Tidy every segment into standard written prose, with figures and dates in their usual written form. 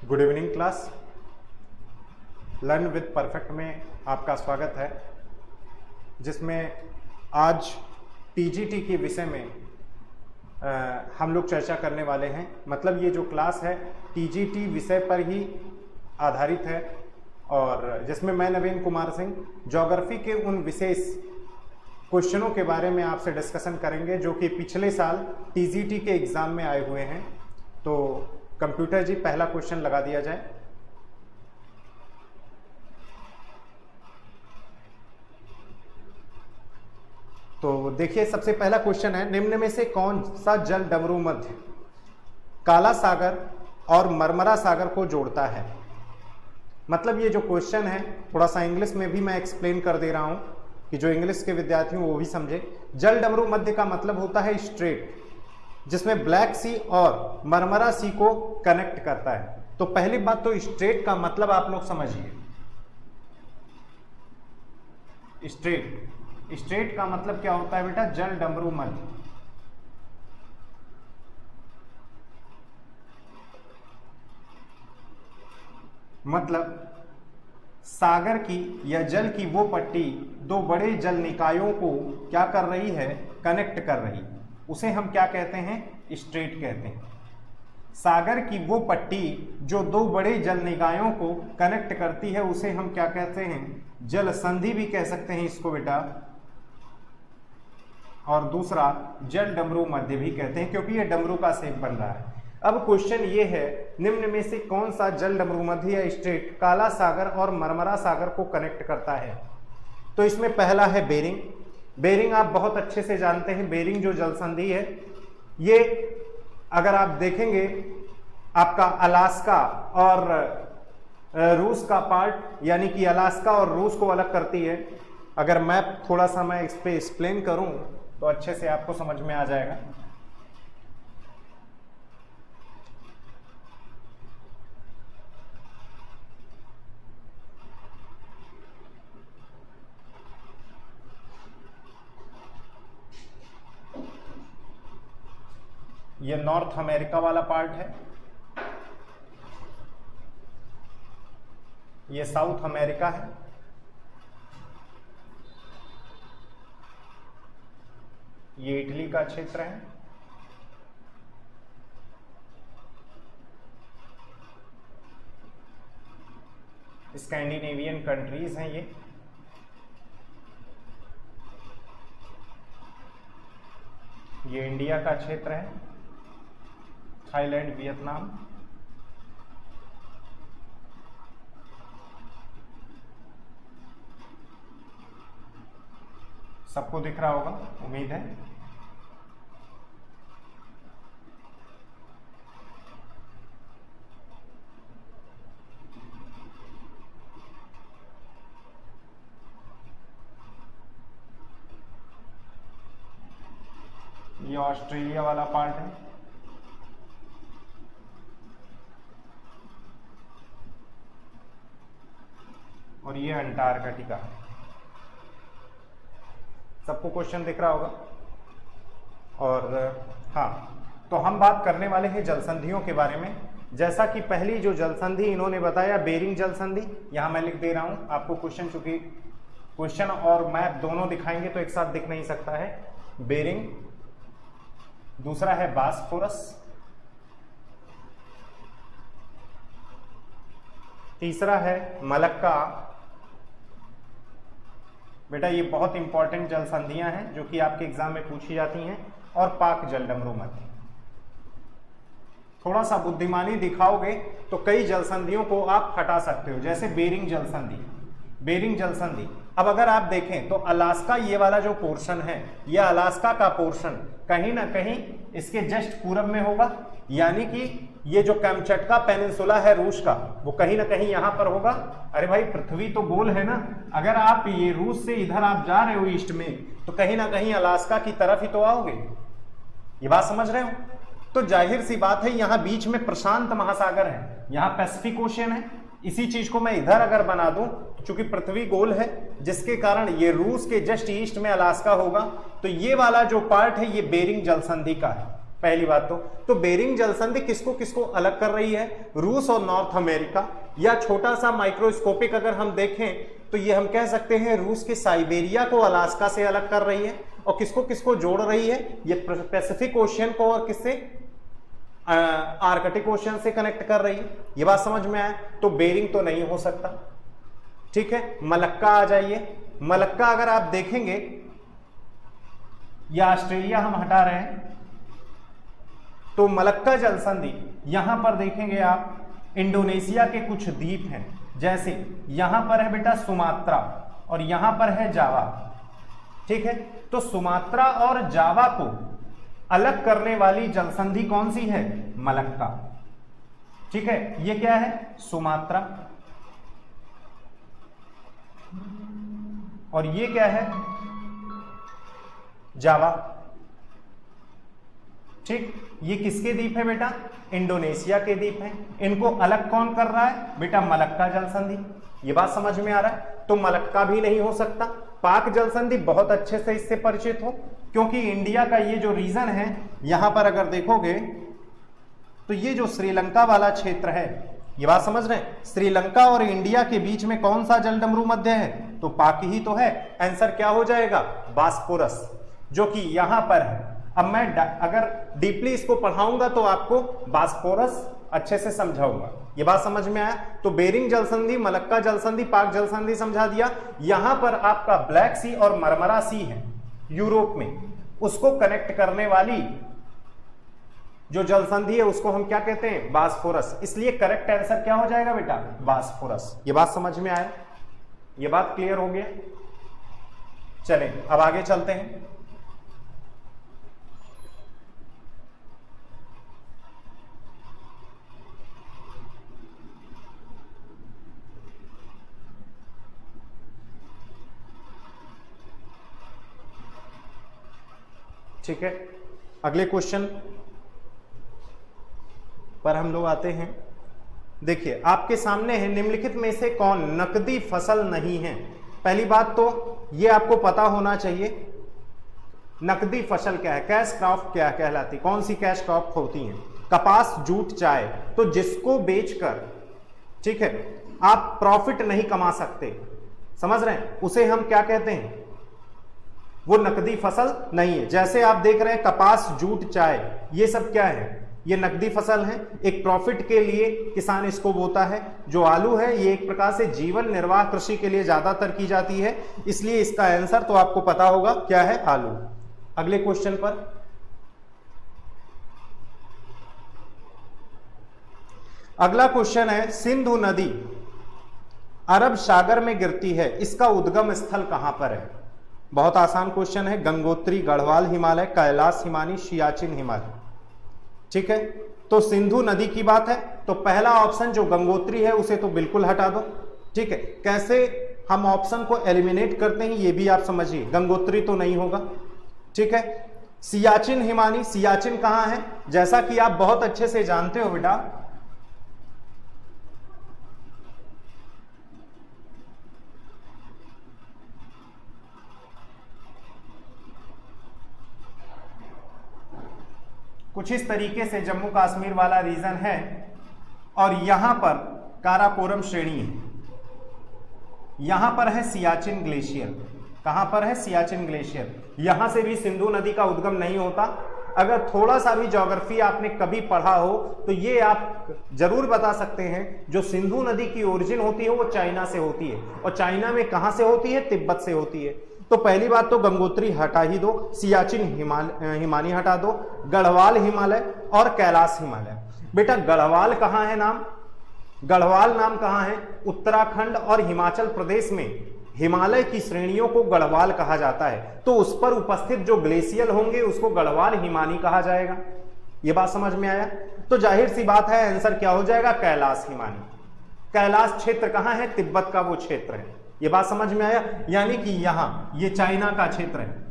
Good evening class. Learn with perfect में आपका स्वागत है, जिसमें आज टीजीटी के विषय में हम लोग चर्चा करने वाले हैं। मतलब ये जो क्लास है टीजीटी विषय पर ही आधारित है और जिसमें मैं नवीन कुमार सिंह ज्योग्राफी के उन विशेष क्वेश्चनों के बारे में आपसे डिस्कशन करेंगे जो कि पिछले साल टीजीटी के एग्ज़ाम में आए हुए हैं। तो कंप्यूटर जी पहला क्वेश्चन लगा दिया जाए। तो देखिए सबसे पहला क्वेश्चन है, निम्न में से कौन सा जल डमरू मध्य काला सागर और मरमरा सागर को जोड़ता है। मतलब ये जो क्वेश्चन है थोड़ा सा इंग्लिश में भी मैं एक्सप्लेन कर दे रहा हूं कि जो इंग्लिश के विद्यार्थी हैं वो भी समझे। जल डमरू मध्य का मतलब होता है स्ट्रेट, जिसमें ब्लैक सी और मरमरा सी को कनेक्ट करता है। तो पहली बात तो स्ट्रेट का मतलब आप लोग समझिए। स्ट्रेट का मतलब क्या होता है बेटा? जल डमरू मध्य। मतलब सागर की या जल की वो पट्टी दो बड़े जल निकायों को क्या कर रही है? कनेक्ट कर रही है। उसे हम क्या कहते हैं? स्ट्रेट कहते हैं। सागर की वो पट्टी जो दो बड़े जल निकायों को कनेक्ट करती है उसे हम क्या कहते हैं? जल संधि भी कह सकते हैं इसको बेटा, और दूसरा जल डमरू मध्य भी कहते हैं क्योंकि ये डमरू का शेप बन रहा है। अब क्वेश्चन ये है, निम्न में से कौन सा जल डमरू मध्य या स्ट्रेट काला सागर और मरमरा सागर को कनेक्ट करता है? तो इसमें पहला है बेरिंग। बेरिंग आप बहुत अच्छे से जानते हैं। बेरिंग जो जल संधि है ये अगर आप देखेंगे आपका अलास्का और रूस का पार्ट, यानी कि अलास्का और रूस को अलग करती है। अगर मैप थोड़ा सा मैं इस पे एक्सप्लेन करूं तो अच्छे से आपको समझ में आ जाएगा। ये नॉर्थ अमेरिका वाला पार्ट है, ये साउथ अमेरिका है, ये इटली का क्षेत्र है, स्कैंडिनेवियन कंट्रीज हैं ये इंडिया का क्षेत्र है, थाईलैंड, वियतनाम, सबको दिख रहा होगा उम्मीद है। ये ऑस्ट्रेलिया वाला पार्ट है, और ये अंटार्कटिका। सबको क्वेश्चन दिख रहा होगा। और हाँ, तो हम बात करने वाले हैं जलसंधियों के बारे में। जैसा कि पहली जो जलसंधि इन्होंने बताया बेरिंग जलसंधि, यहां मैं लिख दे रहा हूं आपको क्वेश्चन, चूंकि क्वेश्चन और मैप दोनों दिखाएंगे तो एक साथ दिख नहीं सकता है। बेरिंग, दूसरा है बास्फोरस, तीसरा है मलक्का। बेटा ये बहुत इंपॉर्टेंट जल संधियां हैं जो कि आपके एग्जाम में पूछी जाती हैं। और पाक जल डमरू मध्य। थोड़ा सा बुद्धिमानी दिखाओगे तो कई जल संधियों को आप हटा सकते हो, जैसे बेरिंग जल संधि। बेरिंग जल संधि, अब अगर आप देखें तो अलास्का ये वाला जो पोर्शन है, ये अलास्का का पोर्शन कहीं ना कहीं इसके जस्ट पूरब में होगा, यानी कि ये जो कैमचटका पेनिनसुला है रूस का, वो कहीं ना कहीं यहां पर होगा। अरे भाई पृथ्वी तो गोल है ना, अगर आप ये रूस से इधर आप जा रहे हो ईस्ट में, तो कहीं ना कहीं अलास्का की तरफ ही तो आओगे। ये बात समझ रहे हो? तो जाहिर सी बात है यहां बीच में प्रशांत महासागर है, यहां पैसिफिक ओशियन है। इसी चीज को मैं इधर अगर बना दूं, चूंकि पृथ्वी गोल है जिसके कारण ये रूस के जस्ट ईस्ट में अलास्का होगा, तो ये वाला जो पार्ट है ये बेरिंग जलसंधि का है। पहली बात तो बेरिंग जलसंधि किसको किसको अलग कर रही है? रूस और नॉर्थ अमेरिका। या छोटा सा माइक्रोस्कोपिक अगर हम देखें तो ये हम कह सकते हैं रूस के साइबेरिया को अलास्का से अलग कर रही है। और किसको किसको जोड़ रही है? ये पैसिफिक ओशियन को और किससे? आर्कटिक ओशियन से कनेक्ट कर रही है। ये बात समझ में आया? तो बेरिंग तो नहीं हो सकता। ठीक है, मलक्का आ जाइए। मलक्का अगर आप देखेंगे, या ऑस्ट्रेलिया हम हटा रहे हैं, तो मलक्का जलसंधि यहां पर देखेंगे आप इंडोनेशिया के कुछ द्वीप हैं, जैसे यहां पर है बेटा सुमात्रा और यहां पर है जावा। ठीक है, तो सुमात्रा और जावा को अलग करने वाली जलसंधि कौन सी है? मलक्का। ठीक है, ये क्या है? सुमात्रा। और ये क्या है? जावा। ठीक, ये किसके द्वीप है बेटा? इंडोनेशिया के द्वीप हैं। इनको अलग कौन कर रहा है? बेटा मलक्का जलसंधि। ये बात समझ में आ रहा है? तो मलक्का भी नहीं हो सकता। पाक जलसंधि बहुत अच्छे से इससे परिचित हो, क्योंकि इंडिया का ये जो रीजन है, यहां पर अगर देखोगे तो ये जो श्रीलंका वाला क्षेत्र है, ये बात समझ रहे हैं? श्रीलंका और इंडिया के बीच में कौन सा जलडमरू मध्य है? तो पाक ही तो है। आंसर क्या हो जाएगा? बास्पोरस, जो कि यहां पर है। अब मैं अगर डीपली इसको पढ़ाऊंगा तो आपको बास्पोरस अच्छे से समझाऊंगा। ये बात समझ में आया? तो बेरिंग जलसंधि, मलक्का जलसंधि, पाक जलसंधि समझा दिया। यहां पर आपका ब्लैक सी और मरमरा सी है यूरोप में, उसको कनेक्ट करने वाली जो जलसंधि है उसको हम क्या कहते हैं? बास्फोरस। इसलिए करेक्ट आंसर क्या हो जाएगा बेटा? बास्फोरस। ये बात समझ में आया? ये बात क्लियर हो गया? चलें अब आगे चलते हैं। ठीक है, अगले क्वेश्चन पर हम लोग आते हैं। देखिए आपके सामने है, निम्नलिखित में से कौन नकदी फसल नहीं है? पहली बात तो ये आपको पता होना चाहिए नकदी फसल क्या है, कैश क्रॉप क्या कहलाती, कौन सी कैश क्रॉप होती है? कपास, जूट, चाय। तो जिसको बेचकर, ठीक है, आप प्रॉफिट नहीं कमा सकते, समझ रहे हैं, उसे हम क्या कहते हैं? वो नकदी फसल नहीं है। जैसे आप देख रहे हैं कपास, जूट, चाय, ये सब क्या है? ये नकदी फसल है। एक प्रॉफिट के लिए किसान इसको बोता है। जो आलू है ये एक प्रकार से जीवन निर्वाह कृषि के लिए ज्यादातर की जाती है, इसलिए इसका आंसर तो आपको पता होगा क्या है? आलू। अगले क्वेश्चन पर अगला क्वेश्चन है, सिंधु नदी अरब सागर में गिरती है, इसका उद्गम स्थल कहां पर है? बहुत आसान क्वेश्चन है। गंगोत्री, गढ़वाल हिमालय, कैलाश हिमानी, सियाचिन हिमालय। ठीक है, तो सिंधु नदी की बात है तो पहला ऑप्शन जो गंगोत्री है उसे तो बिल्कुल हटा दो। ठीक है, कैसे हम ऑप्शन को एलिमिनेट करते हैं ये भी आप समझिए। गंगोत्री तो नहीं होगा। ठीक है, सियाचिन हिमानी, सियाचिन कहां है? जैसा कि आप बहुत अच्छे से जानते हो बेटा, कुछ इस तरीके से जम्मू कश्मीर वाला रीजन है और यहां पर काराकोरम श्रेणी है, यहां पर है सियाचिन ग्लेशियर। कहां पर है? सियाचिन ग्लेशियर। यहां से भी सिंधु नदी का उद्गम नहीं होता। अगर थोड़ा सा भी ज्योग्राफी आपने कभी पढ़ा हो तो ये आप जरूर बता सकते हैं, जो सिंधु नदी की ओरिजिन होती है वो चाइना से होती है। और चाइना में कहां से होती है? तिब्बत से होती है। तो पहली बात तो गंगोत्री हटा ही दो, सियाचिन हिमानी हटा दो, गढ़वाल हिमालय और कैलाश हिमालय। बेटा गढ़वाल कहां है नाम? गढ़वाल नाम कहां है? उत्तराखंड और हिमाचल प्रदेश में हिमालय की श्रेणियों को गढ़वाल कहा जाता है। तो उस पर उपस्थित जो ग्लेशियर होंगे उसको गढ़वाल हिमानी कहा जाएगा। यह बात समझ में आया? तो जाहिर सी बात है आंसर क्या हो जाएगा? कैलाश हिमानी। कैलाश क्षेत्र कहां है? तिब्बत का वो क्षेत्र है। ये बात समझ में आया? यानी कि यहां ये चाइना का क्षेत्र है।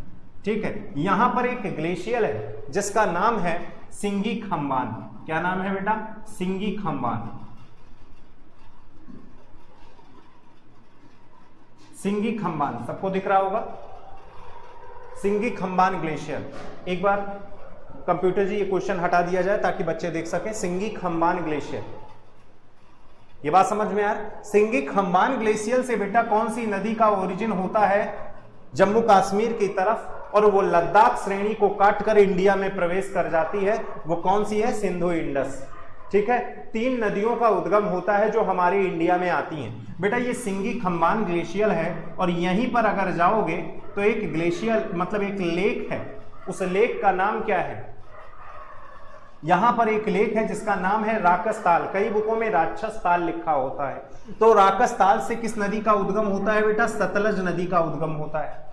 ठीक है, यहां पर एक ग्लेशियर है जिसका नाम है सिंगी खम्बान। क्या नाम है बेटा? सिंगी खम्बान। सिंगी खम्बान सबको दिख रहा होगा, सिंगी खम्बान ग्लेशियर। एक बार कंप्यूटर जी ये क्वेश्चन हटा दिया जाए ताकि बच्चे देख सकें। सिंगी खम्बान ग्लेशियर, ये बात समझ में यार। सिंगी खम्बान ग्लेशियर से बेटा कौन सी नदी का ओरिजिन होता है? जम्मू कश्मीर की तरफ, और वो लद्दाख श्रेणी को काटकर इंडिया में प्रवेश कर जाती है। वो कौन सी है? सिंधु इंडस। ठीक है, 3 नदियों का उद्गम होता है जो हमारे इंडिया में आती हैं। बेटा ये सिंगी खम्बान ग्लेशियर है, और यहीं पर अगर जाओगे तो एक ग्लेशियर मतलब एक लेक है, उस लेक का नाम क्या है? यहां पर एक लेक है जिसका नाम है राकस ताल। कई बुकों में राक्षस ताल लिखा होता है। तो राकस ताल से किस नदी का उद्गम होता है बेटा? सतलज नदी का उद्गम होता है,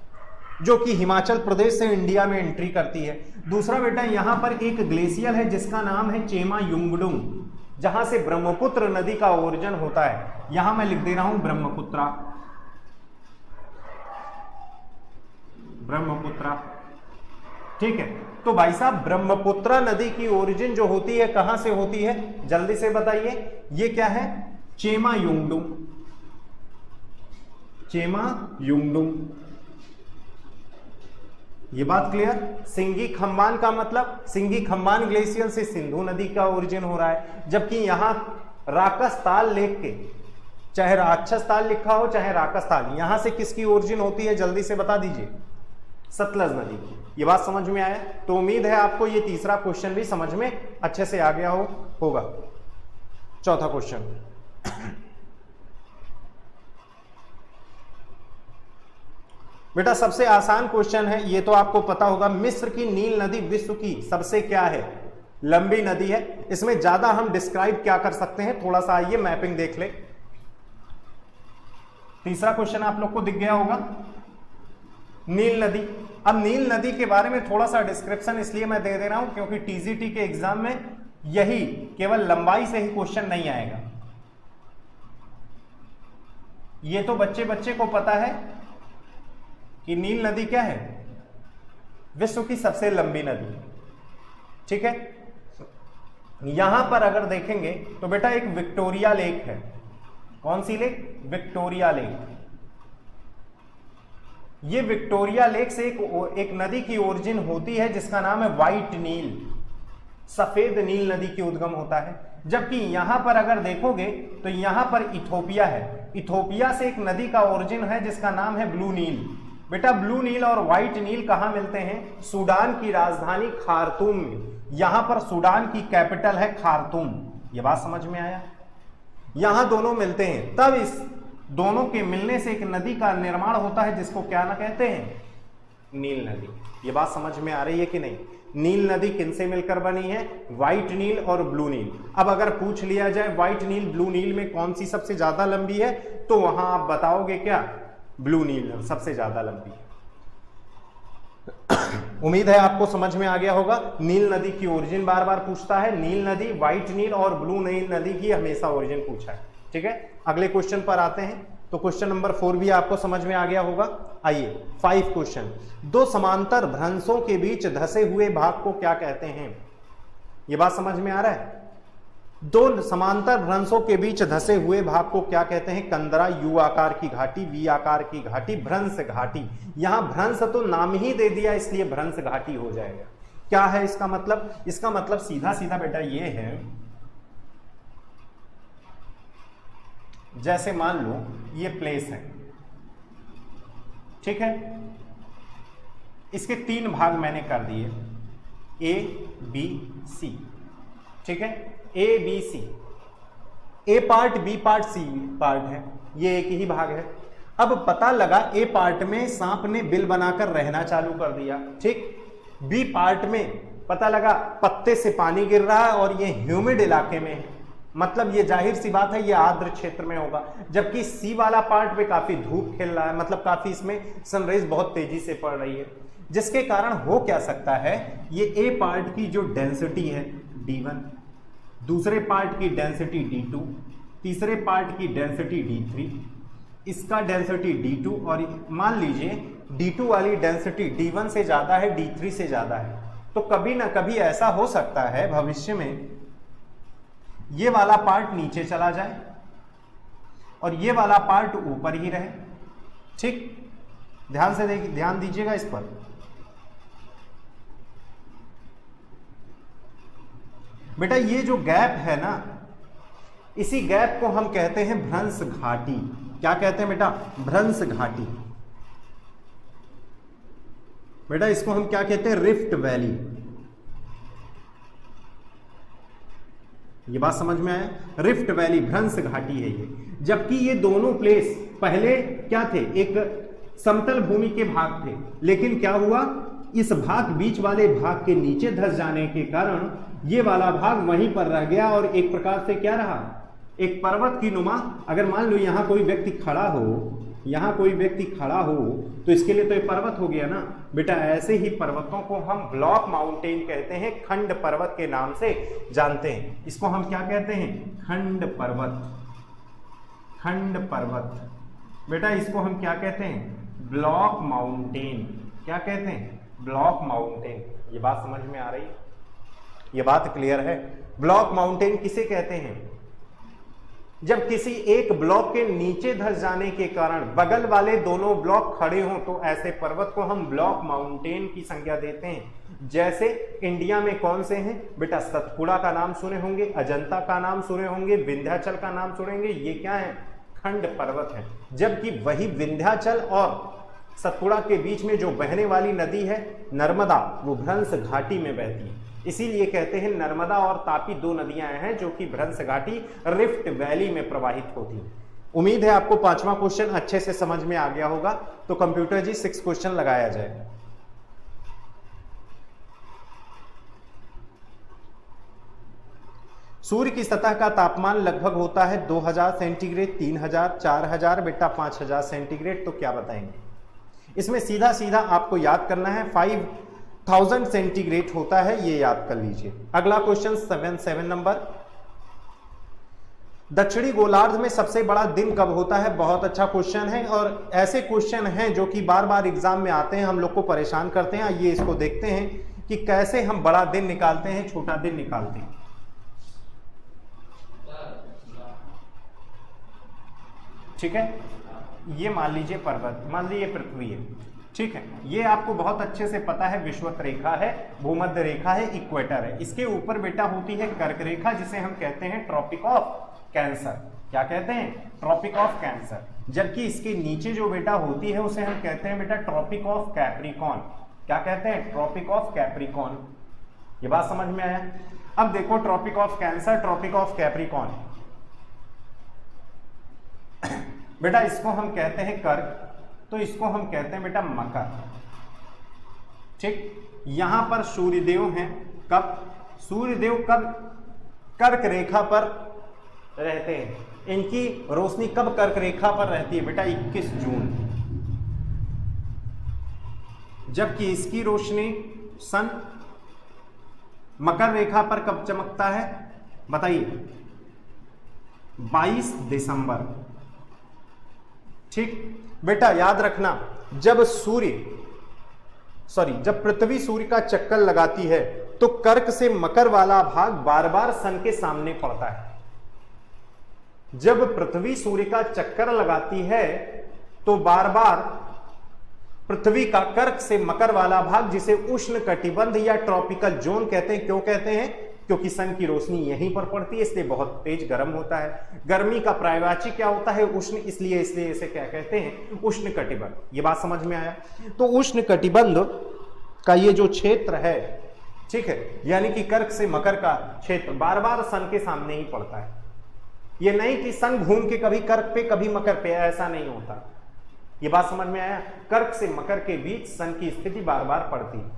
जो कि हिमाचल प्रदेश से इंडिया में एंट्री करती है। दूसरा बेटा यहां पर एक ग्लेशियर है जिसका नाम है चेमा युंगडुंग, जहां से ब्रह्मपुत्र नदी का ओरिजिन होता है। यहां मैं लिख दे रहा हूं ब्रह्मपुत्रा, ब्रह्मपुत्रा। ठीक है, तो भाई साहब ब्रह्मपुत्रा नदी की ओरिजिन जो होती है कहां से होती है? जल्दी से बताइए। ये क्या है? चेमा युंगडुंग, चेमा युंगडुंग। ये बात क्लियर? सिंगी खम्बान का मतलब सिंगी खम्बान ग्लेशियर से सिंधु नदी का ओरिजिन हो रहा है, जबकि यहां राकस ताल लेक के, चाहे राक्षस ताल लिखा हो चाहे राकस ताल, यहां से किसकी ओरिजिन होती है? जल्दी से बता दीजिए। सतलज नदी की। ये बात समझ में आया? तो उम्मीद है आपको ये तीसरा क्वेश्चन भी समझ में अच्छे से आ गया होगा। चौथा क्वेश्चन, बेटा सबसे आसान क्वेश्चन है, ये तो आपको पता होगा। मिस्र की नील नदी विश्व की सबसे क्या है? लंबी नदी है। इसमें ज्यादा हम डिस्क्राइब क्या कर सकते हैं? थोड़ा सा आइए मैपिंग देख ले। तीसरा क्वेश्चन आप लोग को दिख गया होगा, नील नदी। अब नील नदी के बारे में थोड़ा सा डिस्क्रिप्शन इसलिए मैं दे रहा हूं क्योंकि टीजीटी के एग्जाम में यही केवल लंबाई से ही क्वेश्चन नहीं आएगा। ये तो बच्चे बच्चे को पता है कि नील नदी क्या है? विश्व की सबसे लंबी नदी। ठीक है, यहां पर अगर देखेंगे तो बेटा एक विक्टोरिया लेक है। कौन सी लेक? Victoria lake. ये विक्टोरिया लेक से एक नदी की ओरिजिन होती है जिसका नाम है व्हाइट नील, सफेद नील नदी की उद्गम होता है। जबकि यहां पर अगर देखोगे तो यहां पर इथोपिया है, इथोपिया से एक नदी का ओरिजिन है जिसका नाम है ब्लू नील। बेटा ब्लू नील और व्हाइट नील कहां मिलते हैं? सूडान की राजधानी खार्तूम में। यहां पर सूडान की कैपिटल है खार्तूम। यह बात समझ में आया? यहां दोनों मिलते हैं, तब इस दोनों के मिलने से एक नदी का निर्माण होता है जिसको क्या ना कहते हैं? नील नदी। ये बात समझ में आ रही है कि नहीं? नील नदी किनसे मिलकर बनी है? व्हाइट नील और ब्लू नील। अब अगर पूछ लिया जाए व्हाइट नील ब्लू नील में कौन सी सबसे ज्यादा लंबी है, तो वहां आप बताओगे क्या? ब्लू नील सबसे ज्यादा लंबी है। उम्मीद है आपको समझ में आ गया होगा। नील नदी की ओरिजिन बार बार पूछता है, नील नदी, व्हाइट नील और ब्लू नील नदी की हमेशा ओरिजिन पूछा है। ठीक है, अगले क्वेश्चन पर आते हैं। तो क्वेश्चन नंबर 4 भी आपको समझ में आ गया होगा। आइए 5 क्वेश्चन। दो समांतर भ्रंशों के बीच धसे हुए भाग को क्या कहते हैं? यह बात समझ में आ रहा है? दो समांतर भ्रंशों के बीच धसे हुए भाग को क्या कहते हैं? कंदरा, यू आकार की घाटी, वी आकार की घाटी, भ्रंश घाटी। यहां भ्रंश तो नाम ही दे दिया इसलिए भ्रंश घाटी हो जाएगा। क्या है इसका मतलब? इसका मतलब सीधा सीधा बेटा ये है, जैसे मान लो ये प्लेस है, ठीक है, इसके 3 भाग मैंने कर दिए, ए बी सी। ठीक है, A B C, A part, B part, C part है, ये एक ही भाग है। अब पता लगा ए पार्ट में सांप ने बिल बनाकर रहना चालू कर दिया। ठीक, बी पार्ट में पता लगा पत्ते से पानी गिर रहा है और ये ह्यूमिड इलाके में है, मतलब ये जाहिर सी बात है ये आर्द्र क्षेत्र में होगा। जबकि सी वाला पार्ट पे काफी धूप खिल रहा है, मतलब काफी इसमें सनराइज बहुत तेजी से पड़ रही है, जिसके कारण हो क्या सकता है, ये ए पार्ट की जो डेंसिटी है D1, दूसरे पार्ट की डेंसिटी D2, तीसरे पार्ट की डेंसिटी D3, इसका डेंसिटी D2, और मान लीजिए D2 वाली डेंसिटी D1 से ज्यादा है, D3 से ज्यादा है। तो कभी ना कभी ऐसा हो सकता है भविष्य में ये वाला पार्ट नीचे चला जाए और ये वाला पार्ट ऊपर ही रहे। ठीक, ध्यान से ध्यान दीजिएगा इस पर। बेटा ये जो गैप है ना, इसी गैप को हम कहते हैं भ्रंश घाटी। क्या कहते हैं बेटा? भ्रंश घाटी। बेटा इसको हम क्या कहते हैं? Rift valley. ये बात समझ में आया? रिफ्ट वैली, भ्रंश घाटी है ये। जबकि ये दोनों प्लेस पहले क्या थे? एक समतल भूमि के भाग थे, लेकिन क्या हुआ, इस भाग, बीच वाले भाग के नीचे धंस जाने के कारण ये वाला भाग वहीं पर रह गया और एक प्रकार से क्या रहा? एक पर्वत की नुमा। अगर मान लो यहां कोई व्यक्ति खड़ा हो, यहां कोई व्यक्ति खड़ा हो, तो इसके लिए तो ये पर्वत हो गया ना बेटा। ऐसे ही पर्वतों को हम ब्लॉक माउंटेन कहते हैं, खंड पर्वत के नाम से जानते हैं। इसको हम क्या कहते हैं? खंड पर्वत। खंड पर्वत बेटा इसको हम क्या कहते हैं? Block mountain. क्या कहते हैं? Block mountain. ये बात समझ में आ रही है? ये बात क्लियर है? ब्लॉक माउंटेन किसे कहते हैं? जब किसी एक ब्लॉक के नीचे धंस जाने के कारण बगल वाले दोनों ब्लॉक खड़े हों, तो ऐसे पर्वत को हम ब्लॉक माउंटेन की संज्ञा देते हैं। जैसे इंडिया में कौन से हैं बेटा? सतपुड़ा का नाम सुने होंगे, अजंता का नाम सुने होंगे, विंध्याचल का नाम सुनेंगे। ये क्या है? खंड पर्वत है। जबकि वही विंध्याचल और सतपुड़ा के बीच में जो बहने वाली नदी है नर्मदा, वो भ्रंश घाटी में बहती है। इसीलिए कहते हैं नर्मदा और तापी दो नदियां हैं जो कि भ्रंश घाटी, रिफ्ट वैली में प्रवाहित होती हैं। उम्मीद है आपको पांचवा क्वेश्चन अच्छे से समझ में आ गया होगा। तो कंप्यूटर जी 6 क्वेश्चन लगाया जाए। सूर्य की सतह का तापमान लगभग होता है 2000 सेंटीग्रेड, 3000, 4000, बेटा 5000 सेंटीग्रेड। तो क्या बताएंगे? इसमें सीधा सीधा आपको याद करना है 5000 सेंटीग्रेड होता है, ये याद कर लीजिए। अगला क्वेश्चन 7 नंबर, दक्षिणी गोलार्ध में सबसे बड़ा दिन कब होता है? बहुत अच्छा क्वेश्चन है और ऐसे क्वेश्चन हैं जो कि बार बार एग्जाम में आते हैं, हम लोग को परेशान करते हैं। ये इसको देखते हैं कि कैसे हम बड़ा दिन निकालते हैं, छोटा दिन निकालते हैं। ठीक है, ये मान लीजिए पर्वत, मान लीजिए पृथ्वी है। ठीक है, ये आपको बहुत अच्छे से पता है विषुवत रेखा है, भूमध्य रेखा है, इक्वेटर है। इसके ऊपर बेटा होती है कर्क रेखा, जिसे हम कहते हैं ट्रॉपिक ऑफ कैंसर। क्या कहते हैं? Tropic of Cancer. जबकि इसके नीचे जो बेटा होती है उसे हम कहते हैं बेटा ट्रॉपिक ऑफ कैप्रिकॉर्न। क्या कहते हैं? Tropic of Capricorn. ये बात समझ में आया? अब देखो Tropic of Cancer, Tropic of Capricorn, बेटा इसको हम कहते हैं कर्क, तो इसको हम कहते हैं बेटा मकर। ठीक, यहां पर सूर्यदेव हैं। कब? सूर्यदेव कब कर्क रेखा पर रहते हैं? इनकी रोशनी कब कर्क रेखा पर रहती है बेटा? 21 जून। जबकि इसकी रोशनी सन मकर रेखा पर कब चमकता है बताइए? 22 दिसंबर। ठीक बेटा याद रखना, जब पृथ्वी सूर्य का चक्कर लगाती है तो कर्क से मकर वाला भाग बार बार सन के सामने पड़ता है। जब पृथ्वी सूर्य का चक्कर लगाती है तो बार बार पृथ्वी का कर्क से मकर वाला भाग, जिसे उष्ण कटिबंध या ट्रॉपिकल जोन कहते हैं। क्यों कहते हैं? क्योंकि सन की रोशनी यहीं पर पड़ती है, इसलिए बहुत तेज गर्म होता है। गर्मी का पर्यायवाची क्या होता है? उष्ण, इसलिए इसे क्या कहते हैं? उष्ण कटिबंध। ये बात समझ में आया? तो उष्ण कटिबंध का ये जो क्षेत्र है, ठीक है, यानी कि कर्क से मकर का क्षेत्र बार बार सन के सामने ही पड़ता है। ये नहीं कि सन घूम के कभी कर्क पे कभी मकर पे, ऐसा नहीं होता। ये बात समझ में आया? कर्क से मकर के बीच सन की स्थिति बार बार पड़ती है।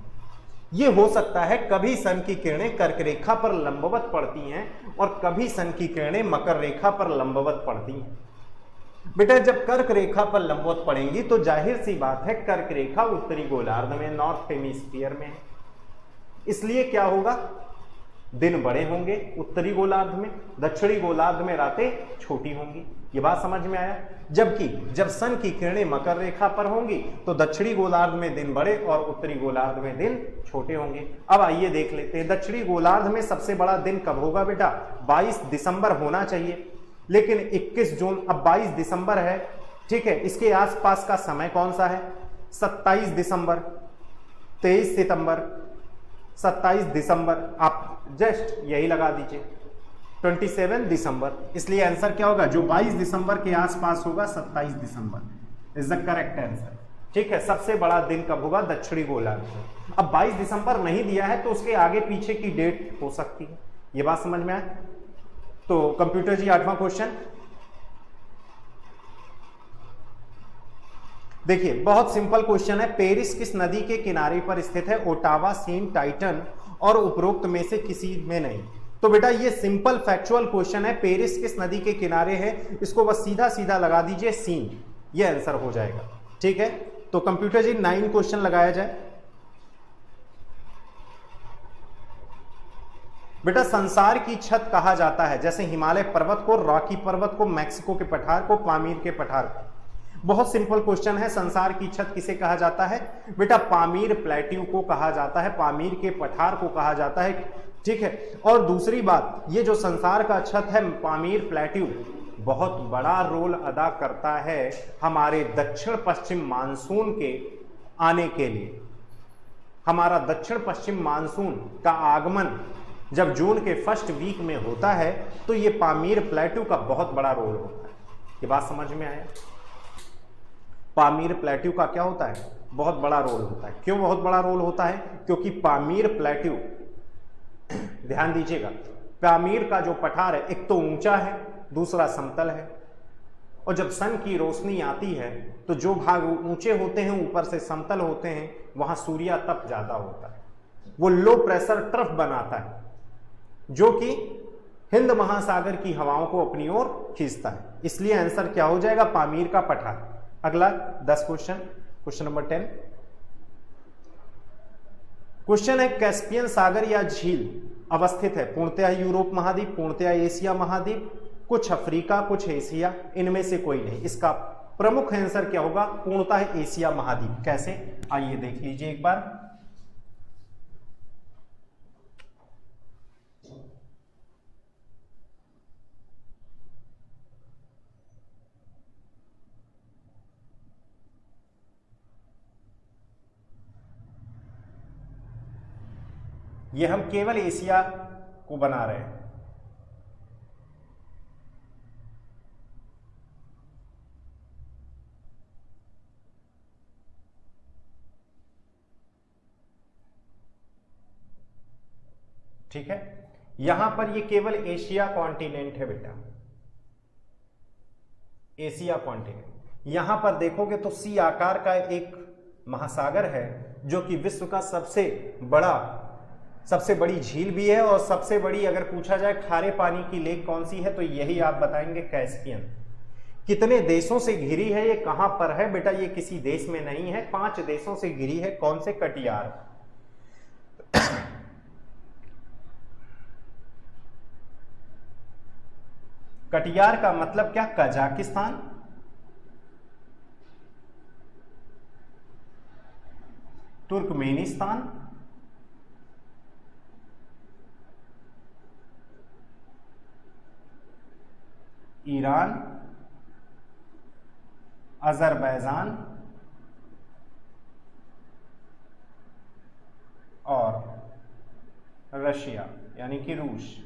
ये हो सकता है कभी सन की किरणें कर्क रेखा पर लंबवत पड़ती हैं और कभी सन की किरणें मकर रेखा पर लंबवत पड़ती हैं। बेटा जब कर्क रेखा पर लंबवत पड़ेंगी तो जाहिर सी बात है कर्क रेखा उत्तरी गोलार्ध में, नॉर्थ हेमिस्फीयर में है। इसलिए क्या होगा? दिन बड़े होंगे उत्तरी गोलार्ध में, दक्षिणी गोलार्ध में रातें छोटी होंगी। ये बात समझ में आया? जबकि जब सन की किरणें मकर रेखा पर होंगी तो दक्षिणी गोलार्ध में दिन बड़े और उत्तरी गोलार्ध में दिन छोटे होंगे। अब आइए देख लेते हैं दक्षिणी गोलार्ध में सबसे बड़ा दिन कब होगा बेटा? 22 दिसंबर होना चाहिए, लेकिन 21 जून, अब 22 दिसंबर है, ठीक है। इसके आसपास का समय कौन सा है? 27 दिसंबर, 23 सितंबर, 27 दिसंबर। आप जस्ट यही लगा दीजिए 27 दिसंबर, इसलिए आंसर क्या होगा, जो 22 दिसंबर के आसपास होगा 27 दिसंबर इज द करेक्ट आंसर। ठीक है, सबसे बड़ा दिन कब होगा, दक्षिणी गोलार्ध में। अब 22 दिसंबर नहीं दिया है तो उसके आगे पीछे की डेट हो सकती है, ये बात समझ में आए। तो कंप्यूटर जी 8वां क्वेश्चन देखिए, बहुत सिंपल क्वेश्चन है। पेरिस किस नदी के किनारे पर स्थित है, ओटावा, सीन, टाइटन और उपरोक्त में से किसी में नहीं। तो बेटा ये सिंपल फैक्चुअल क्वेश्चन है, पेरिस किस नदी के किनारे है, इसको बस सीधा सीधा लगा दीजिए सीन, ये आंसर हो जाएगा। ठीक है, तो कंप्यूटर जी 9 क्वेश्चन लगाया जाए। बेटा संसार की छत कहा जाता है, जैसे हिमालय पर्वत को, रॉकी पर्वत को, मैक्सिको के पठार को, पामीर के पठार को। बहुत सिंपल क्वेश्चन है, संसार की छत किसे कहा जाता है, बेटा पामीर प्लेट्यू को कहा जाता है, पामीर के पठार को कहा जाता है। ठीक है, और दूसरी बात, ये जो संसार का छत है पामीर प्लेट्यू बहुत बड़ा रोल अदा करता है हमारे दक्षिण पश्चिम मानसून के आने के लिए। हमारा दक्षिण पश्चिम मानसून का आगमन जब जून के फर्स्ट वीक में होता है तो ये पामीर प्लेट्यू का बहुत बड़ा रोल होता है। ये बात समझ में आया, पामीर प्लेट्यू का क्या होता है, बहुत बड़ा रोल होता है। क्यों बहुत बड़ा रोल होता है, क्योंकि पामीर प्लेट्यू, ध्यान दीजिएगा, पामीर का जो पठार है एक तो ऊंचा है, दूसरा समतल है, और जब सन की रोशनी आती है तो जो भाग ऊंचे होते हैं ऊपर से समतल होते हैं वहां सूर्यातप ज्यादा होता है, वो लो प्रेशर ट्रफ बनाता है जो कि हिंद महासागर की हवाओं को अपनी ओर खींचता है। इसलिए आंसर क्या हो जाएगा, पामीर का पठार। अगला 10 क्वेश्चन नंबर 10 क्वेश्चन है, कैस्पियन सागर या झील अवस्थित है पूर्णतः यूरोप महाद्वीप, पूर्णतः एशिया महाद्वीप, कुछ अफ्रीका, कुछ एशिया, इनमें से कोई नहीं। इसका प्रमुख आंसर क्या होगा, पूर्णतः एशिया महाद्वीप। कैसे, आइए देख लीजिए एक बार। ये हम केवल एशिया को बना रहे हैं। ठीक है, यहां पर ये केवल एशिया कॉन्टिनेंट है बेटा, एशिया कॉन्टिनेंट। यहां पर देखोगे तो सी आकार का एक महासागर है जो कि विश्व का सबसे बड़ी झील भी है, और सबसे बड़ी अगर पूछा जाए खारे पानी की लेक कौन सी है तो यही आप बताएंगे, कैस्पियन। कितने देशों से घिरी है, ये कहां पर है बेटा, ये किसी देश में नहीं है, 5 देशों से घिरी है। कौन से, कटियार। कटियार का मतलब क्या, कजाकिस्तान, तुर्कमेनिस्तान, ईरान, अजरबैजान और रशिया यानी कि रूस।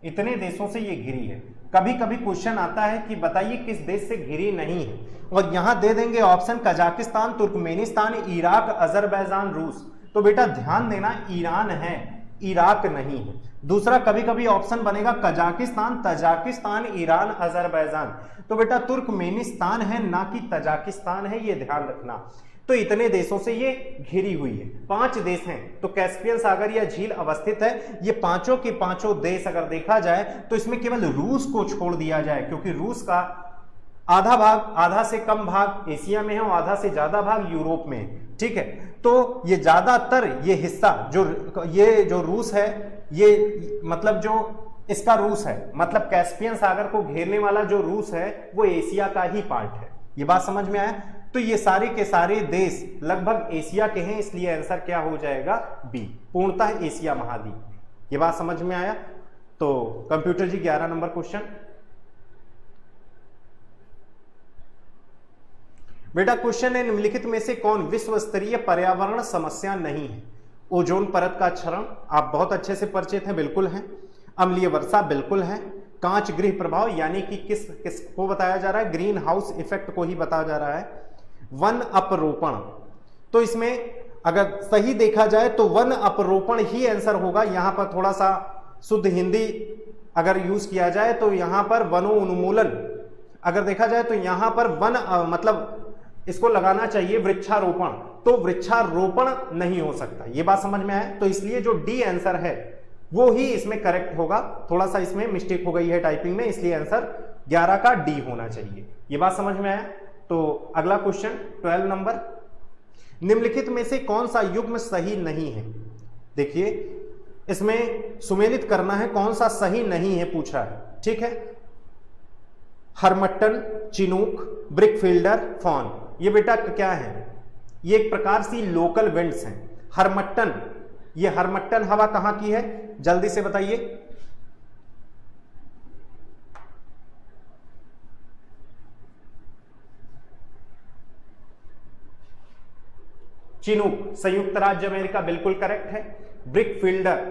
इतने देशों से ये घिरी है। कभी कभी क्वेश्चन आता है कि बताइए किस देश से घिरी नहीं है, और यहां दे देंगे option Kazakhstan, Turkmenistan, Iraq, Azerbaijan, रूस। तो बेटा ध्यान देना, ईरान है, इराक नहीं है। दूसरा कभी कभी ऑप्शन बनेगा कजाकिस्तान, तजाकिस्तान, ईरान, अजरबैजान। तो बेटा तुर्कमेनिस्तान है, ना कि तजाकिस्तान है, ये ध्यान रखना। तो इतने देशों से ये घिरी हुई है, 5 देश हैं। तो कैस्पियन सागर या झील अवस्थित है। ये पांचों के पांचों देश अगर देखा जाए तो इसमें केवल रूस को छोड़ दिया जाए, क्योंकि रूस का आधा भाग, आधा से कम भाग एशिया में है और आधा से ज्यादा भाग यूरोप में है। ठीक है, तो ये ज्यादातर ये हिस्सा जो रूस है, ये मतलब जो इसका रूस है, मतलब कैस्पियन सागर को घेरने वाला जो रूस है वो एशिया का ही पार्ट है। ये बात समझ में आया। तो ये सारे के सारे देश लगभग एशिया के हैं, इसलिए आंसर क्या हो जाएगा, बी, पूर्णतः एशिया महाद्वीप। ये बात समझ में आया। तो कंप्यूटर जी 11 नंबर क्वेश्चन। बेटा क्वेश्चन है, निम्नलिखित में से कौन विश्व स्तरीय पर्यावरण समस्या नहीं है। ओजोन परत का क्षरण आप बहुत अच्छे से परिचित हैं, बिल्कुल हैं। अम्लीय वर्षा बिल्कुल है। कांच गृह प्रभाव यानी कि किसको बताया जा रहा है, ग्रीन हाउस इफेक्ट को ही बताया जा रहा है। वन अपरोपण, तो इसमें अगर सही देखा जाए तो वन अपरोपण ही आंसर होगा। यहां पर थोड़ा सा शुद्ध हिंदी अगर यूज किया जाए तो यहां पर वनोन्मूलन अगर देखा जाए तो यहां पर वन मतलब इसको लगाना चाहिए वृक्षारोपण, तो वृक्षारोपण नहीं हो सकता। ये बात समझ में आए, तो इसलिए जो डी आंसर है वो ही इसमें करेक्ट होगा। थोड़ा सा इसमें मिस्टेक हो गई है टाइपिंग में, इसलिए आंसर 11 का डी होना चाहिए। ये बात समझ में आया। तो अगला क्वेश्चन 12 नंबर, निम्नलिखित में से कौन सा युग्म सही नहीं है। देखिए इसमें सुमेलित करना है कौन सा सही नहीं है पूछा है, ठीक है। हरमट्टन, चिनूक, ब्रिकफील्डर, फॉन, ये बेटा क्या है, ये एक प्रकार सी लोकल विंड्स हैं। हरमट्टन, ये हरमट्टन हवा कहां की है, जल्दी से बताइए। चिनूक संयुक्त राज्य अमेरिका, बिल्कुल करेक्ट है। ब्रिकफील्डर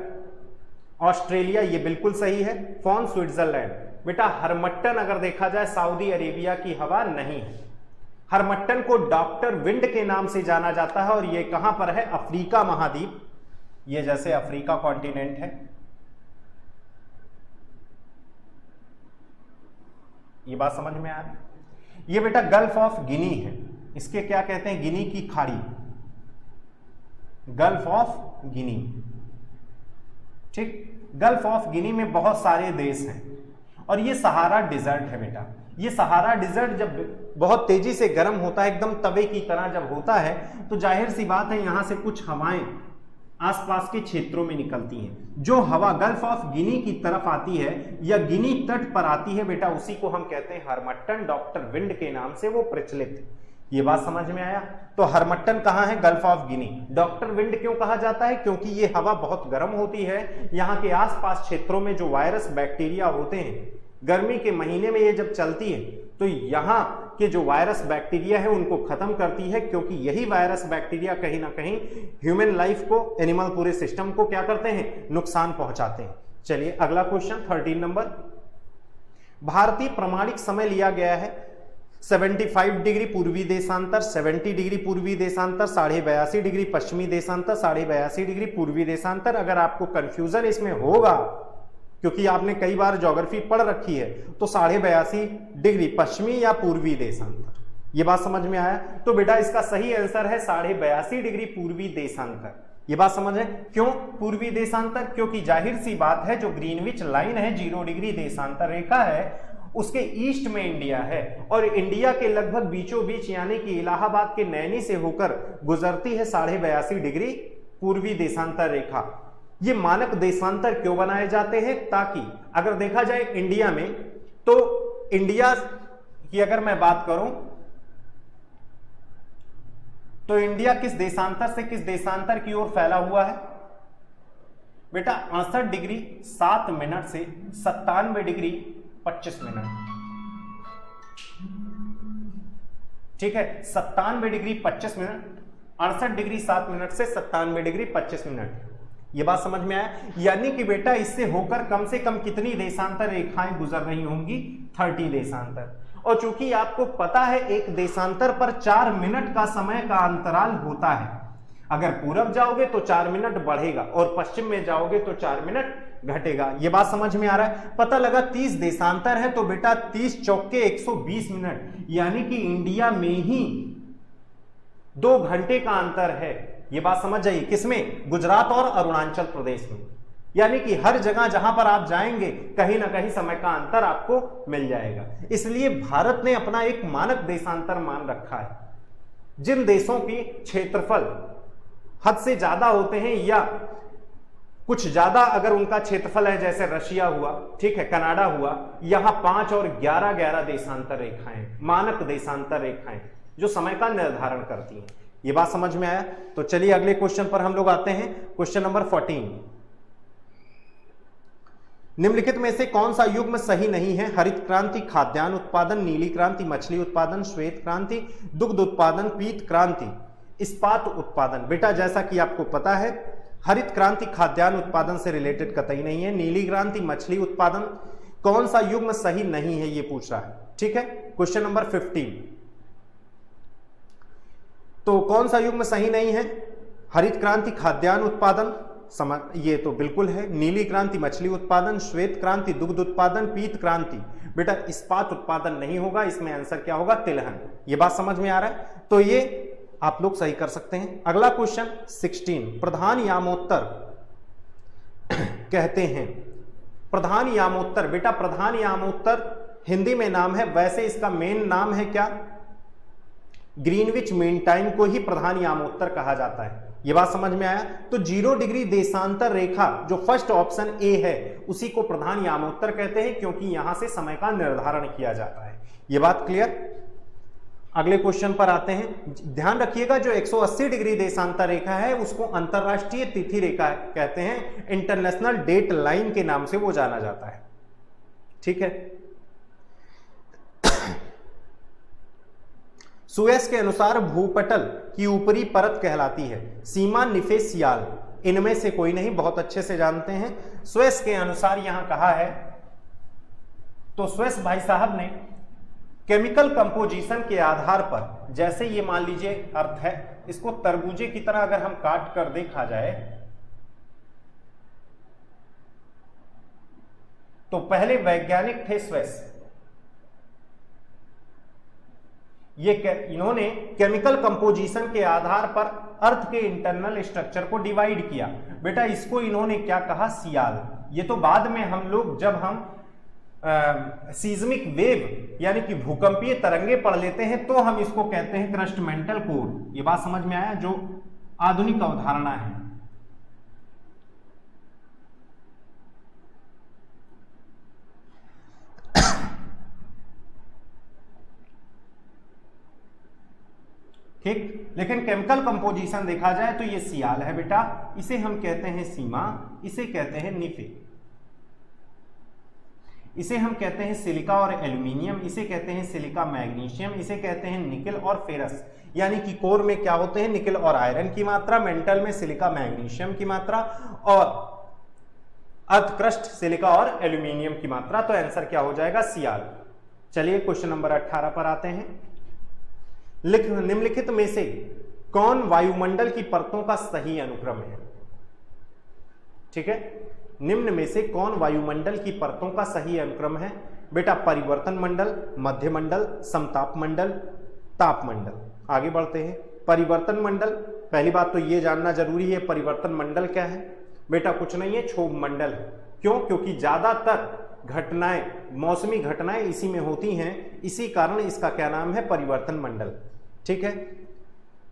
ऑस्ट्रेलिया, ये बिल्कुल सही है। Fawn Switzerland. बेटा हरमट्टन अगर देखा जाए सऊदी अरेबिया की हवा नहीं है। हरमट्टन को डॉक्टर विंड के नाम से जाना जाता है और ये कहां पर है, अफ्रीका महाद्वीप, ये जैसे अफ्रीका कॉन्टिनेंट है, ये बात समझ में आ रही। ये बेटा गल्फ ऑफ गिनी है, इसके क्या कहते हैं, गिनी की खाड़ी, गल्फ ऑफ गिनी, ठीक। गल्फ ऑफ गिनी में बहुत सारे देश हैं और ये सहारा डिजर्ट है बेटा। ये सहारा डिजर्ट जब बहुत तेजी से गर्म होता है, एकदम तवे की तरह जब होता है, तो जाहिर सी बात है यहां से कुछ हवाएं आसपास के क्षेत्रों में निकलती हैं। जो हवा गल्फ ऑफ गिनी की तरफ आती है या गिनी तट पर आती है बेटा, उसी को हम कहते हैं हरमट्टन, डॉक्टर विंड के नाम से वो प्रचलित है। ये बात समझ में आया। तो हरमट्टन कहां है, gulf of Guinea. Doctor wind क्यों कहा जाता है, क्योंकि ये हवा बहुत गर्म होती है। यहाँ के आसपास क्षेत्रों में जो वायरस बैक्टीरिया होते हैं, गर्मी के महीने में ये जब चलती है तो यहाँ के जो वायरस बैक्टीरिया है उनको खत्म करती है, क्योंकि यही वायरस बैक्टीरिया कहीं ना कहीं ह्यूमन लाइफ को, एनिमल पूरे सिस्टम को क्या करते हैं, नुकसान पहुंचाते हैं। चलिए अगला क्वेश्चन 13 नंबर, भारतीय प्रमाणिक समय लिया गया है 75 डिग्री पूर्वी देशांतर, 70 डिग्री पूर्वी देशांतर, 82.5 डिग्री पश्चिमी देशांतर, 82.5 डिग्री पूर्वी देशांतर। अगर आपको कंफ्यूजन इसमें होगा क्योंकि आपने कई बार ज्योग्राफी पढ़ रखी है, तो 82.5 डिग्री पश्चिमी या पूर्वी देशांतर, ये बात समझ में आया। तो बेटा इसका सही आंसर है 82.5 डिग्री पूर्वी देशांतर। ये बात समझ है, क्यों पूर्वी देशांतर, क्योंकि जाहिर सी बात है जो ग्रीनविच लाइन है 0 डिग्री देशांतर रेखा है, उसके ईस्ट में इंडिया है और इंडिया के लगभग बीचों बीच यानी कि इलाहाबाद के नैनी से होकर गुजरती है 82.5 डिग्री पूर्वी देशांतर रेखा। ये मानक देशांतर क्यों बनाए जाते हैं, ताकि अगर देखा जाए इंडिया में, तो इंडिया की अगर मैं बात करूं तो इंडिया किस देशांतर से किस देशांतर की ओर फैला हुआ है बेटा, 68 डिग्री 7 मिनट से 97 डिग्री 25 मिनट, ठीक है। 97 डिग्री 25 मिनट, 68 डिग्री 7 मिनट से 97 डिग्री 25 मिनट। ये बात समझ में आया। यानी कि बेटा इससे होकर कम से कम कितनी देशांतर रेखाएं गुजर रही होंगी, 30 देशांतर। और चूंकि आपको पता है एक देशांतर पर 4 मिनट का समय का अंतराल होता है, अगर पूरब जाओगे तो 4 मिनट बढ़ेगा और पश्चिम में जाओगे तो 4 मिनट घटेगा। ये बात समझ में आ रहा है। पता लगा 30 देशांतर है तो बेटा 30 चौके 120 मिनट, यानी कि इंडिया में ही 2 घंटे का अंतर है। ये बात समझ जाइए, किसमें, गुजरात और अरुणाचल प्रदेश में। यानी कि हर जगह जहां पर आप जाएंगे कहीं ना कहीं समय का अंतर आपको मिल जाएगा। इसलिए भारत ने अपना एक मानक देशांतर मान रखा है। जिन देशों की क्षेत्रफल हद से ज्यादा होते हैं या कुछ ज्यादा अगर उनका क्षेत्रफल है, जैसे रशिया हुआ, ठीक है, कनाडा हुआ, यहां 5 और 11 देशांतर रेखाएं, मानक देशांतर रेखाएं जो समय का निर्धारण करती हैं। ये बात समझ में आया। तो चलिए अगले क्वेश्चन पर हम लोग आते हैं। क्वेश्चन नंबर 14, निम्नलिखित में से कौन सा युग्म सही नहीं है, हरित क्रांति खाद्यान्न उत्पादन, नीली क्रांति मछली उत्पादन, श्वेत क्रांति दुग्ध उत्पादन, पीत क्रांति इस्पात उत्पादन। बेटा जैसा कि आपको पता है हरित क्रांति खाद्यान्न उत्पादन से रिलेटेड कतई नहीं है। नीली क्रांति मछली उत्पादन। कौन सा युग्म सही नहीं है ये पूछ रहा है, ठीक है। क्वेश्चन नंबर 15, तो कौन सा युग्म सही नहीं है? हरित क्रांति खाद्यान्न उत्पादन, ये तो बिल्कुल है। नीली क्रांति मछली उत्पादन, श्वेत क्रांति दुग्ध उत्पादन, पीत क्रांति बेटा इस्पात उत्पादन नहीं होगा, इसमें आंसर क्या होगा? तिलहन। ये बात समझ में आ रहा है? तो ये आप लोग सही कर सकते हैं। अगला क्वेश्चन 16, प्रधान यामोत्तर कहते हैं। प्रधान यामोत्तर, बेटा प्रधान यामोत्तर हिंदी में नाम है, वैसे इसका मेन नाम है क्या? ग्रीनविच मीन टाइम को ही प्रधान यामोत्तर कहा जाता है। ये बात समझ में आया? तो 0 डिग्री देशांतर रेखा जो फर्स्ट ऑप्शन ए है उसी को प्रधान यामोत्तर कहते हैं, क्योंकि यहां से समय का निर्धारण किया जाता है। ये बात क्लियर? अगले क्वेश्चन पर आते हैं। ध्यान रखिएगा, जो 180 डिग्री देशांतर रेखा है उसको अंतरराष्ट्रीय तिथि रेखा कहते हैं, इंटरनेशनल डेट लाइन के नाम से वो जाना जाता है, ठीक है। सुएस के अनुसार भूपटल की ऊपरी परत कहलाती है। सीमा, निफे, सियाल, इनमें से कोई नहीं, बहुत अच्छे से जानते हैं। सुएस के अनुसार यहां कहा है, तो सुएस भाई साहब ने केमिकल कंपोजिशन के आधार पर, जैसे ये मान लीजिए अर्थ है, इसको तरबूजे की तरह अगर हम काट कर देखा जाए तो पहले वैज्ञानिक थे सुएस। ये इन्होंने केमिकल कंपोजिशन के आधार पर अर्थ के इंटरनल स्ट्रक्चर को डिवाइड किया। बेटा इसको इन्होंने क्या कहा? सियाल। ये तो बाद में हम लोग जब हम सीज्मिक वेव यानी कि भूकंपीय तरंगे पढ़ लेते हैं तो हम इसको कहते हैं क्रस्टमेंटल कोर। ये बात समझ में आया? जो आधुनिक अवधारणा है। ठीक, लेकिन केमिकल कंपोजिशन देखा जाए तो ये सियाल है बेटा, इसे हम कहते हैं सीमा, इसे कहते हैं निफे, इसे हम कहते हैं सिलिका और एल्यूमिनियम, इसे कहते हैं सिलिका मैग्नीशियम, इसे कहते हैं निकेल और फेरस। यानी कि कोर में क्या होते हैं? निकेल और आयरन की मात्रा, मेंटल में सिलिका मैग्नीशियम की मात्रा, और अर्थ क्रस्ट सिलिका और एल्यूमिनियम की मात्रा। तो आंसर क्या हो जाएगा? सियाल। चलिए क्वेश्चन नंबर 18 पर आते हैं। निम्नलिखित में से कौन वायुमंडल की परतों का सही अनुक्रम है? ठीक है, निम्न में से कौन वायुमंडल की परतों का सही अनुक्रम है? बेटा परिवर्तन मंडल, मध्य मंडल, समताप मंडल, ताप मंडल। आगे बढ़ते हैं। परिवर्तन मंडल, पहली बात तो ये जानना जरूरी है परिवर्तन मंडल क्या है। बेटा कुछ नहीं है, क्षोभ मंडल। क्यों? क्योंकि ज्यादातर घटनाएं, मौसमी घटनाएं इसी में होती हैं, इसी कारण इसका क्या नाम है? परिवर्तन मंडल। ठीक है,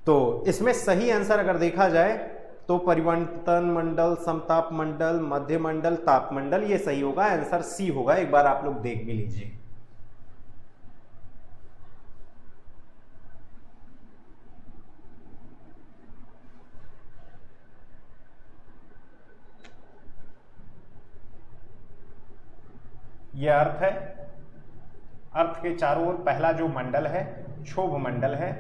तो इसमें सही आंसर अगर देखा जाए तो परिवर्तन मंडल, समताप मंडल, मध्य मंडल, ताप मंडल, ये सही होगा। आंसर सी होगा। एक बार आप लोग देख भी लीजिए। यह अर्थ है, अर्थ के चारों ओर पहला जो मंडल है क्षोभ मंडल है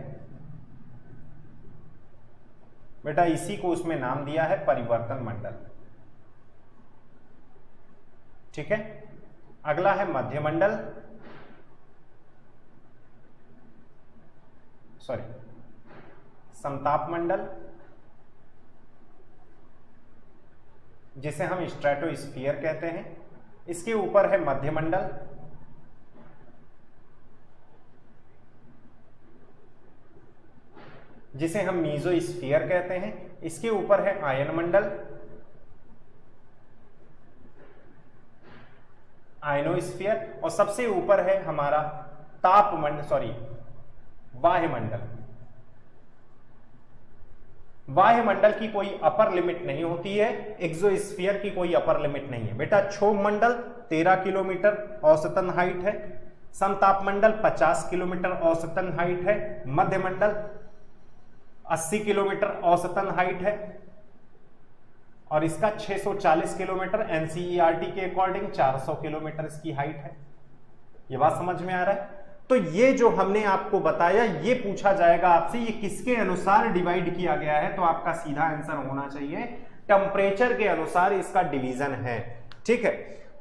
बेटा, इसी को उसमें नाम दिया है परिवर्तन मंडल। ठीक है, अगला है मध्य मंडल, सॉरी समताप मंडल, जिसे हम स्ट्रेटोस्फीयर कहते हैं। इसके ऊपर है मध्य मंडल, जिसे हम मीजोस्फीयर कहते हैं। इसके ऊपर है आयन मंडल, आयनोस्फीयर, और सबसे ऊपर है हमारा ताप मंडल, सॉरी वायुमंडल। वायुमंडल की कोई अपर लिमिट नहीं होती है, एक्सोस्फीयर की कोई अपर लिमिट नहीं है बेटा। क्षोभ मंडल 13 किलोमीटर औसतन हाइट है, समताप मंडल 50 किलोमीटर औसतन हाइट है, मध्य मंडल 80 किलोमीटर औसतन हाइट है, और इसका 640 किलोमीटर, एनसीईआरटी के अकॉर्डिंग 400 किलोमीटर इसकी हाइट है। ये बात समझ में आ रहा है? तो ये जो हमने आपको बताया, ये पूछा जाएगा आपसे ये किसके अनुसार डिवाइड किया गया है, तो आपका सीधा आंसर होना चाहिए टेम्परेचर के अनुसार इसका डिवीजन है। ठीक है,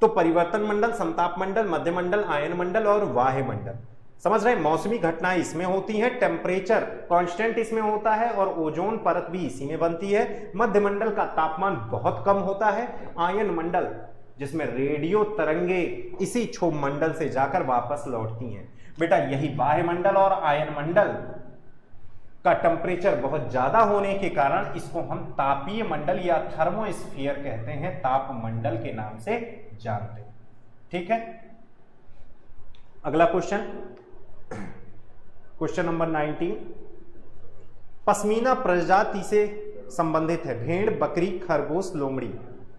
तो परिवर्तन मंडल, समताप मंडल, मध्य मंडल, आयन मंडल और वाह्य मंडल। समझ रहे हैं, मौसमी घटनाएं इसमें होती हैं, टेम्परेचर कांस्टेंट इसमें होता है और ओजोन परत भी इसी में बनती है। मध्य मंडल का तापमान बहुत कम होता है। आयन मंडल जिसमें रेडियो तरंगे इसी क्षोभ मंडल से जाकर वापस लौटती हैं। बेटा यही वाह्य मंडल और आयन मंडल का टेम्परेचर बहुत ज्यादा होने के कारण इसको हम तापीय मंडल या थर्मोस्फीयर कहते हैं, ताप मंडल के नाम से जानते हैं। ठीक है, अगला क्वेश्चन, क्वेश्चन नंबर 19, पश्मीना प्रजाति से संबंधित है, भेड़, बकरी, खरगोश, लोमड़ी।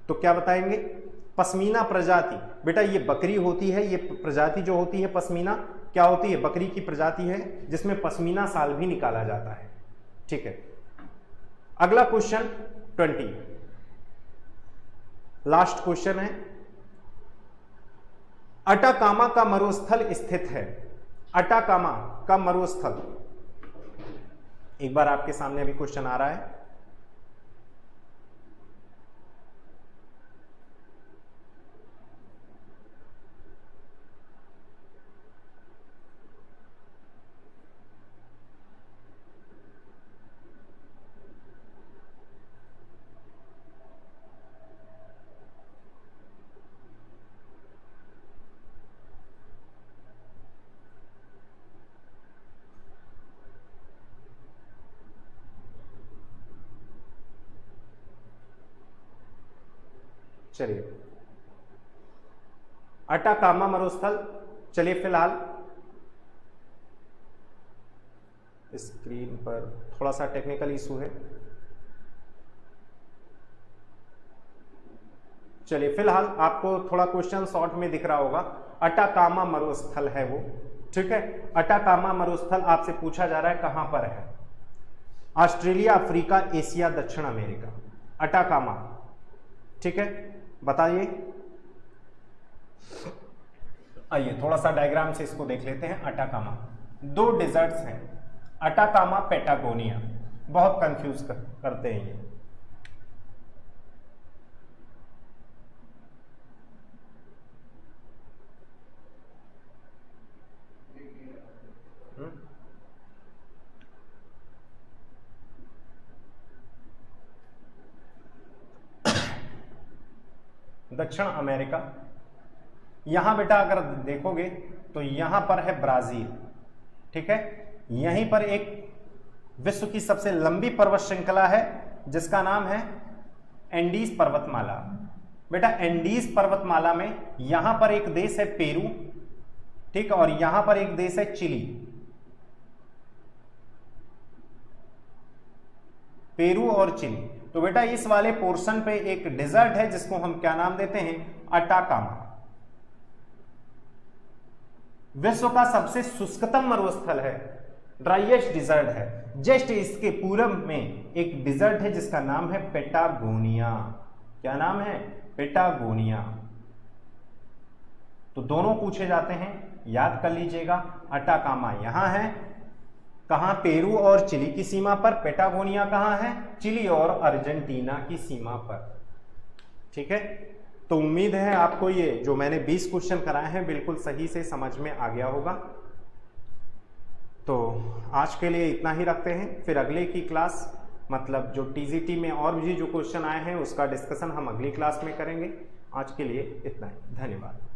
तो क्या बताएंगे? पश्मीना प्रजाति, बेटा ये बकरी होती है, ये प्रजाति जो होती है पश्मीना क्या होती है? बकरी की प्रजाति है जिसमें पश्मीना शाल भी निकाला जाता है। ठीक है, अगला क्वेश्चन 20, लास्ट क्वेश्चन है, अटाकामा का मरुस्थल स्थित है। अटाकामा का मरुस्थल, एक बार आपके सामने अभी क्वेश्चन आ रहा है। चलिए, अटाकामा मरुस्थल, चलिए फिलहाल स्क्रीन पर थोड़ा सा टेक्निकल इशू है। चलिए फिलहाल आपको थोड़ा क्वेश्चन शॉर्ट में दिख रहा होगा। अटाकामा मरुस्थल है वो। ठीक है, अटाकामा मरुस्थल आपसे पूछा जा रहा है कहां पर है? ऑस्ट्रेलिया, अफ्रीका, एशिया, दक्षिण अमेरिका। अटाकामा, ठीक है, बताइए। आइए थोड़ा सा डायग्राम से इसको देख लेते हैं। अटाकामा, दो डेजर्ट्स हैं, अटाकामा, पैटागोनिया। बहुत कंफ्यूज करते हैं ये। दक्षिण अमेरिका, यहां बेटा अगर देखोगे तो यहां पर है ब्राजील। ठीक है, यहीं पर एक विश्व की सबसे लंबी पर्वत श्रृंखला है जिसका नाम है एंडीज पर्वतमाला। बेटा एंडीज पर्वतमाला में यहां पर एक देश है पेरू, ठीक, और यहां पर एक देश है चिली। पेरू और चिली। तो बेटा इस वाले पोर्शन पे एक डेजर्ट है जिसको हम क्या नाम देते हैं? अटाकामा। विश्व का सबसे शुष्कतम मरुस्थल है, ड्राइएस्ट डिजर्ट है। जस्ट इसके पूरब में एक डिजर्ट है जिसका नाम है पैटागोनिया। क्या नाम है? पैटागोनिया। तो दोनों पूछे जाते हैं, याद कर लीजिएगा। अटाकामा यहां है, कहां? पेरू और चिली की सीमा पर। पैटागोनिया कहां है? चिली और अर्जेंटीना की सीमा पर। ठीक है, तो उम्मीद है आपको ये जो मैंने 20 क्वेश्चन कराए हैं बिल्कुल सही से समझ में आ गया होगा। तो आज के लिए इतना ही रखते हैं, फिर अगले की क्लास मतलब जो टीजीटी में और भी जो क्वेश्चन आए हैं उसका डिस्कशन हम अगली क्लास में करेंगे। आज के लिए इतना ही, धन्यवाद।